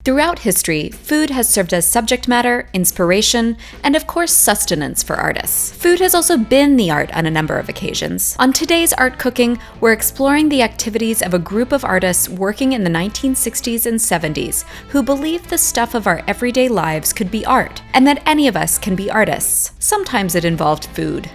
Throughout history, food has served as subject matter, inspiration, and of course sustenance for artists. Food has also been the art on a number of occasions. On today's Art Cooking, we're exploring the activities of a group of artists working in the 1960s and 70s who believed the stuff of our everyday lives could be art, and that any of us can be artists. Sometimes it involved food.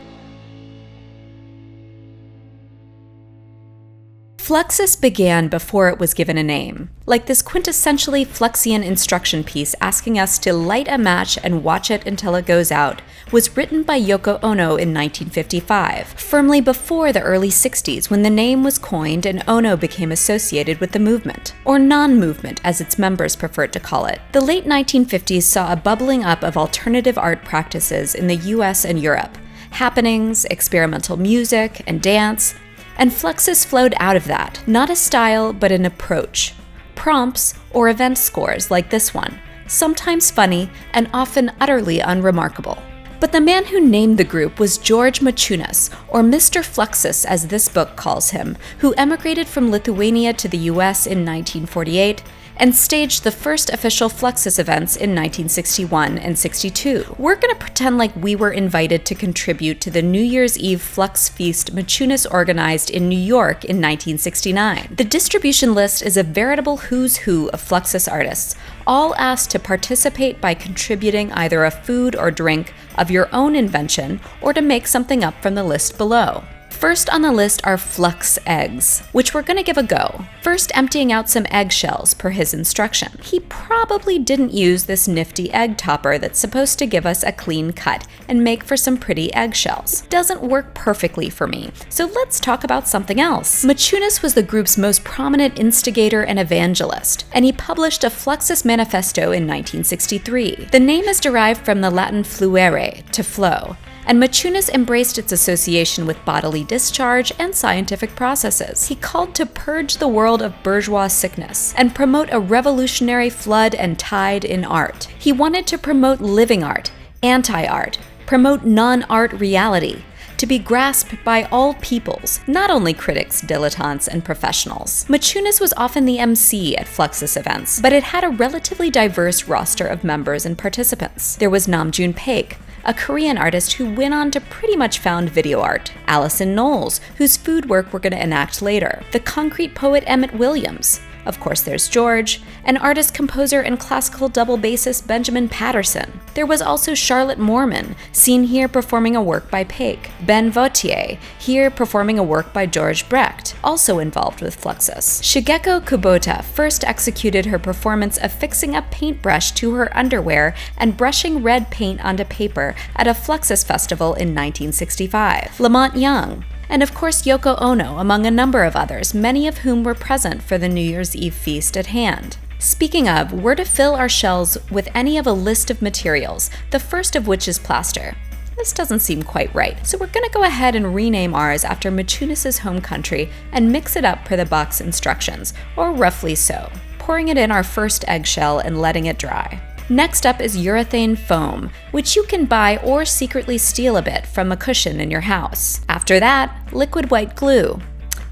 Fluxus began before it was given a name, like this quintessentially Fluxian instruction piece asking us to light a match and watch it until it goes out, was written by Yoko Ono in 1955, firmly before the early 60s when the name was coined and Ono became associated with the movement, or non-movement as its members preferred to call it. The late 1950s saw a bubbling up of alternative art practices in the US and Europe, happenings, experimental music, and dance, and Fluxus flowed out of that, not a style, but an approach. Prompts or event scores like this one, sometimes funny and often utterly unremarkable. But the man who named the group was George Maciunas, or Mr. Fluxus as this book calls him, who emigrated from Lithuania to the US in 1948 and staged the first official Fluxus events in 1961 and 62. We're going to pretend like we were invited to contribute to the New Year's Eve Flux Feast Maciunas organized in New York in 1969. The distribution list is a veritable who's who of Fluxus artists, all asked to participate by contributing either a food or drink of your own invention or to make something up from the list below. First on the list are Flux Eggs, which we're going to give a go. First emptying out some eggshells per his instruction. He probably didn't use this nifty egg topper that's supposed to give us a clean cut and make for some pretty eggshells. Doesn't work perfectly for me, so let's talk about something else. Maciunas was the group's most prominent instigator and evangelist, and he published a Fluxus manifesto in 1963. The name is derived from the Latin fluere, to flow, and Maciunas embraced its association with bodily discharge and scientific processes. He called to purge the world of bourgeois sickness and promote a revolutionary flood and tide in art. He wanted to promote living art, anti-art, promote non-art reality, to be grasped by all peoples, not only critics, dilettantes, and professionals. Maciunas was often the MC at Fluxus events, but it had a relatively diverse roster of members and participants. There was Namjoon Paik, a Korean artist who went on to pretty much found video art. Allison Knowles, whose food work we're going to enact later. The concrete poet Emmett Williams. Of course there's George, and artist, composer, and classical double bassist Benjamin Patterson. There was also Charlotte Moorman, seen here performing a work by Paik. Ben Vautier, here performing a work by George Brecht, also involved with Fluxus. Shigeko Kubota first executed her performance of fixing a paintbrush to her underwear and brushing red paint onto paper at a Fluxus festival in 1965. Lamont Young, and of course Yoko Ono, among a number of others, many of whom were present for the New Year's Eve feast at hand. Speaking of, we're to fill our shells with any of a list of materials, the first of which is plaster. This doesn't seem quite right, so we're gonna go ahead and rename ours after Maciunas' home country and mix it up per the box instructions, or roughly so, pouring it in our first eggshell and letting it dry. Next up is urethane foam, which you can buy or secretly steal a bit from a cushion in your house. After that, liquid white glue.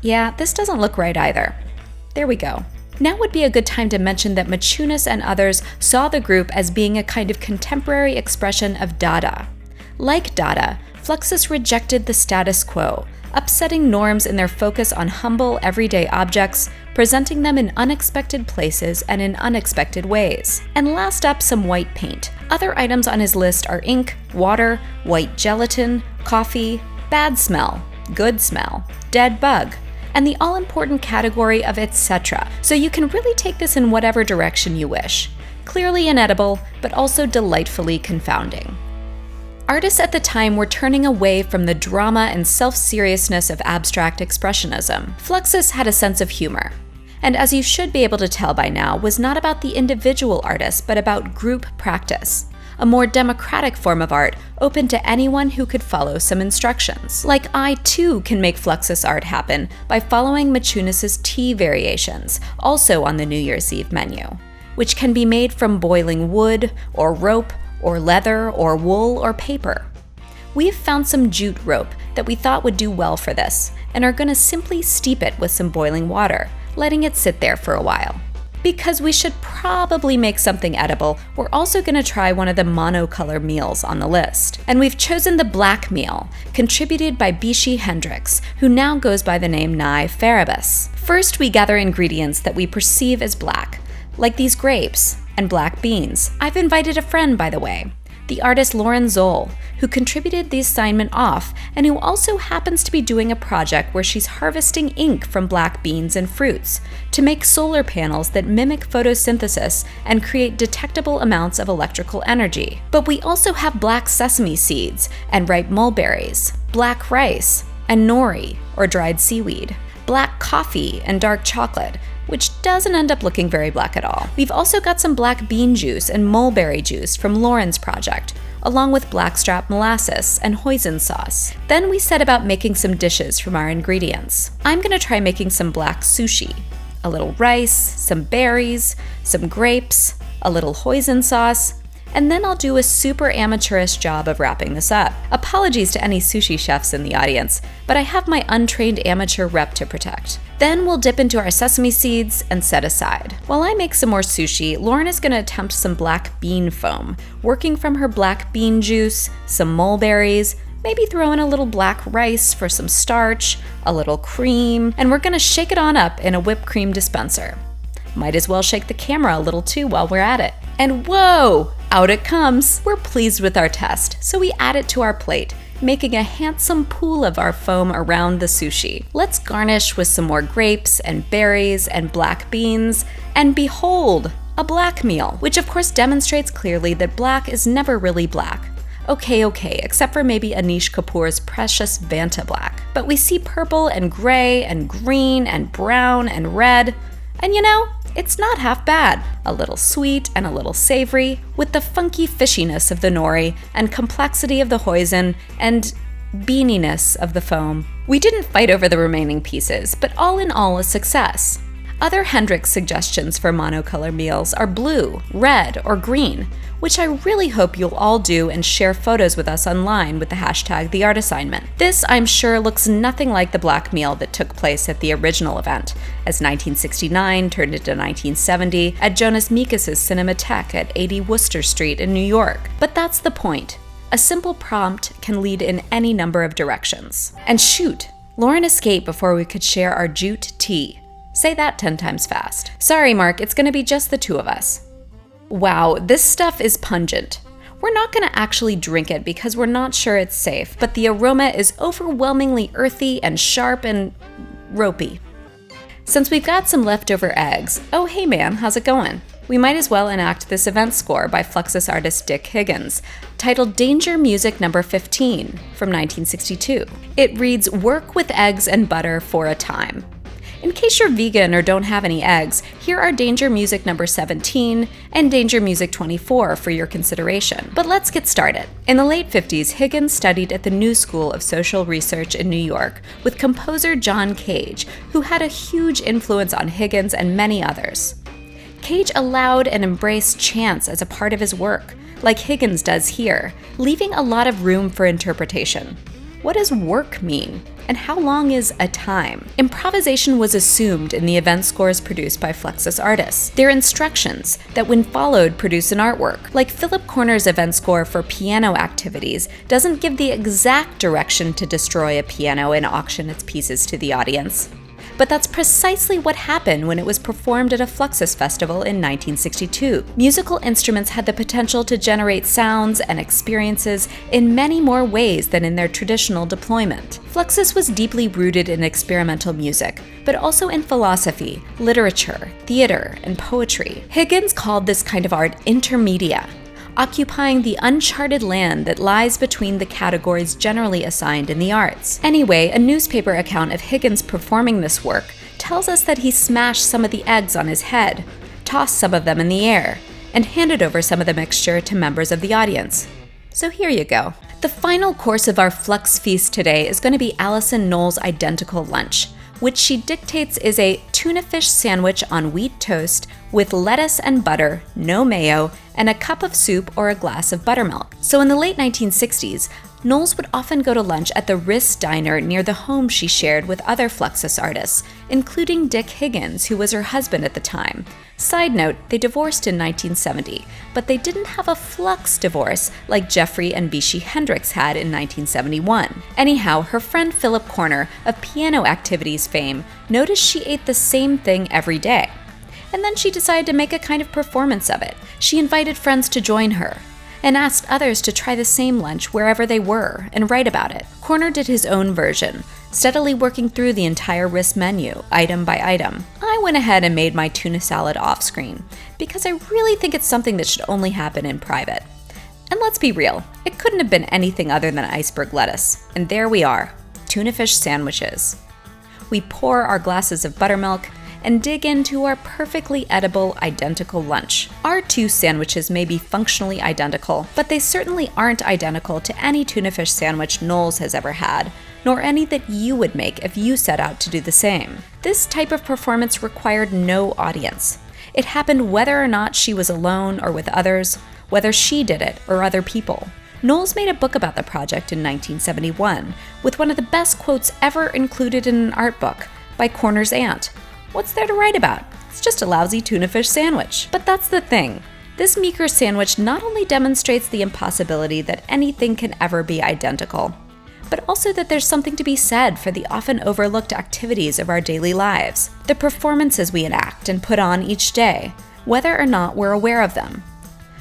Yeah, this doesn't look right either. There we go. Now would be a good time to mention that Maciunas and others saw the group as being a kind of contemporary expression of Dada. Like Dada, Fluxus rejected the status quo, upsetting norms in their focus on humble, everyday objects, presenting them in unexpected places and in unexpected ways. And last up, some white paint. Other items on his list are ink, water, white gelatin, coffee, bad smell, good smell, dead bug, and the all-important category of etc. So you can really take this in whatever direction you wish. Clearly inedible, but also delightfully confounding. Artists at the time were turning away from the drama and self-seriousness of abstract expressionism. Fluxus had a sense of humor, and as you should be able to tell by now, was not about the individual artist, but about group practice, a more democratic form of art open to anyone who could follow some instructions. Like I too can make Fluxus art happen by following Maciunas' tea variations, also on the New Year's Eve menu, which can be made from boiling wood, or rope, or leather, or wool, or paper. We've found some jute rope that we thought would do well for this, and are going to simply steep it with some boiling water, letting it sit there for a while. Because we should probably make something edible, we're also going to try one of the monocolor meals on the list. And we've chosen the black meal, contributed by Bishi Hendricks, who now goes by the name Nye Farabus. First, we gather ingredients that we perceive as black, like these grapes and black beans. I've invited a friend, by the way, the artist Lauren Zoll, who contributed the assignment off and who also happens to be doing a project where she's harvesting ink from black beans and fruits to make solar panels that mimic photosynthesis and create detectable amounts of electrical energy. But we also have black sesame seeds and ripe mulberries, black rice and nori, or dried seaweed, black coffee and dark chocolate, which doesn't end up looking very black at all. We've also got some black bean juice and mulberry juice from Lauren's project, along with blackstrap molasses and hoisin sauce. Then we set about making some dishes from our ingredients. I'm gonna try making some black sushi. A little rice, some berries, some grapes, a little hoisin sauce, and then I'll do a super amateurish job of wrapping this up. Apologies to any sushi chefs in the audience, but I have my untrained amateur rep to protect. Then we'll dip into our sesame seeds and set aside. While I make some more sushi, Lauren is going to attempt some black bean foam, working from her black bean juice, some mulberries, maybe throw in a little black rice for some starch, a little cream, and we're going to shake it on up in a whipped cream dispenser. Might as well shake the camera a little too while we're at it. And whoa! Out it comes! We're pleased with our test, so we add it to our plate, making a handsome pool of our foam around the sushi. Let's garnish with some more grapes and berries and black beans, and behold, a black meal, which of course demonstrates clearly that black is never really black. Okay, except for maybe Anish Kapoor's precious Vanta black. But we see purple and gray and green and brown and red, and you know, it's not half bad. A little sweet and a little savory, with the funky fishiness of the nori and complexity of the hoisin and beaniness of the foam. We didn't fight over the remaining pieces, but all in all a success. Other Hendricks suggestions for monocolor meals are blue, red, or green, which I really hope you'll all do and share photos with us online with the hashtag #TheArtAssignment. This, I'm sure, looks nothing like the black meal that took place at the original event, as 1969 turned into 1970 at Jonas Mekas' Cinematheque at 80 Worcester Street in New York. But that's the point. A simple prompt can lead in any number of directions. And shoot, Lauren escaped before we could share our jute tea. Say that 10 times fast. Sorry, Mark, it's gonna be just the two of us. Wow, this stuff is pungent. We're not gonna actually drink it because we're not sure it's safe, but the aroma is overwhelmingly earthy and sharp and ropey. Since we've got some leftover eggs, oh hey man, how's it going? We might as well enact this event score by Fluxus artist Dick Higgins, titled Danger Music No. 15 from 1962. It reads, "Work with eggs and butter for a time." In case you're vegan or don't have any eggs, here are Danger Music No. 17 and Danger Music 24 for your consideration. But let's get started. In the late 50s, Higgins studied at the New School of Social Research in New York with composer John Cage, who had a huge influence on Higgins and many others. Cage allowed and embraced chance as a part of his work, like Higgins does here, leaving a lot of room for interpretation. What does work mean? And how long is a time? Improvisation was assumed in the event scores produced by Fluxus artists. They're instructions that, when followed, produce an artwork. Like Philip Corner's event score for piano activities doesn't give the exact direction to destroy a piano and auction its pieces to the audience. But that's precisely what happened when it was performed at a Fluxus festival in 1962. Musical instruments had the potential to generate sounds and experiences in many more ways than in their traditional deployment. Fluxus was deeply rooted in experimental music, but also in philosophy, literature, theater, and poetry. Higgins called this kind of art intermedia, occupying the uncharted land that lies between the categories generally assigned in the arts. Anyway, a newspaper account of Higgins performing this work tells us that he smashed some of the eggs on his head, tossed some of them in the air, and handed over some of the mixture to members of the audience. So here you go. The final course of our Flux feast today is going to be Allison Knoll's identical lunch, which she dictates is a tuna fish sandwich on wheat toast with lettuce and butter, no mayo, and a cup of soup or a glass of buttermilk. So in the late 1960s, Knowles would often go to lunch at the Urist diner near the home she shared with other Fluxus artists, including Dick Higgins, who was her husband at the time. Side note, they divorced in 1970, but they didn't have a Flux divorce like Jeffrey and Vichy Hendricks had in 1971. Anyhow, her friend Philip Corner, of Piano Activities fame, noticed she ate the same thing every day. And then she decided to make a kind of performance of it. She invited friends to join her, and asked others to try the same lunch wherever they were and write about it. Corner did his own version, steadily working through the entire Urist menu, item by item. I went ahead and made my tuna salad off-screen, because I really think it's something that should only happen in private. And let's be real, it couldn't have been anything other than iceberg lettuce. And there we are, tuna fish sandwiches. We pour our glasses of buttermilk and dig into our perfectly edible, identical lunch. Our two sandwiches may be functionally identical, but they certainly aren't identical to any tuna fish sandwich Knowles has ever had, nor any that you would make if you set out to do the same. This type of performance required no audience. It happened whether or not she was alone or with others, whether she did it or other people. Knowles made a book about the project in 1971, with one of the best quotes ever included in an art book by Corner's aunt. What's there to write about? It's just a lousy tuna fish sandwich. But that's the thing. This meager sandwich not only demonstrates the impossibility that anything can ever be identical, but also that there's something to be said for the often overlooked activities of our daily lives, the performances we enact and put on each day, whether or not we're aware of them.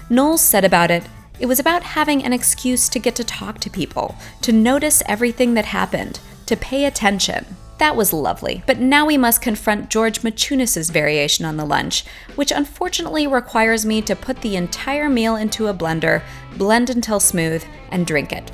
Knowles said about it, "It was about having an excuse to get to talk to people, to notice everything that happened, to pay attention." That was lovely, but now we must confront George Maciunas' variation on the lunch, which unfortunately requires me to put the entire meal into a blender, blend until smooth, and drink it.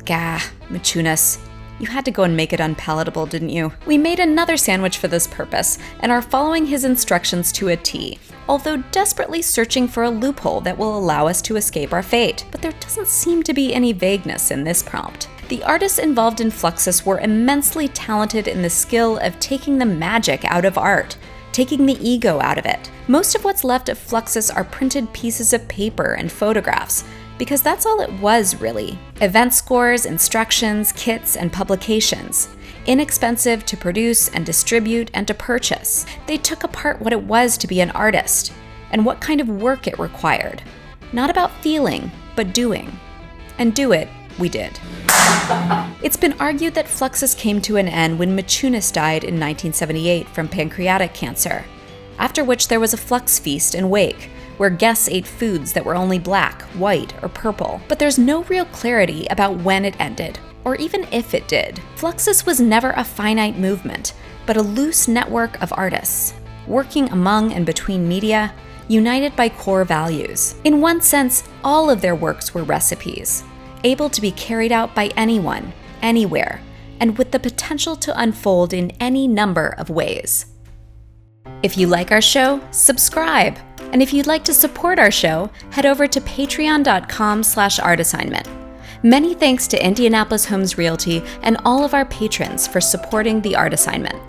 Gah, Maciunas. You had to go and make it unpalatable, didn't you? We made another sandwich for this purpose, and are following his instructions to a T, although desperately searching for a loophole that will allow us to escape our fate. But there doesn't seem to be any vagueness in this prompt. The artists involved in Fluxus were immensely talented in the skill of taking the magic out of art, taking the ego out of it. Most of what's left of Fluxus are printed pieces of paper and photographs, because that's all it was, really. Event scores, instructions, kits, and publications. Inexpensive to produce and distribute and to purchase. They took apart what it was to be an artist, and what kind of work it required. Not about feeling, but doing. And do it, we did. It's been argued that Fluxus came to an end when Maciunas died in 1978 from pancreatic cancer, after which there was a Flux feast and wake, where guests ate foods that were only black, white, or purple. But there's no real clarity about when it ended, or even if it did. Fluxus was never a finite movement, but a loose network of artists, working among and between media, united by core values. In one sense, all of their works were recipes, able to be carried out by anyone, anywhere, and with the potential to unfold in any number of ways. If you like our show, subscribe. And if you'd like to support our show, head over to patreon.com/artassignment. Many thanks to Indianapolis Homes Realty and all of our patrons for supporting the Art Assignment.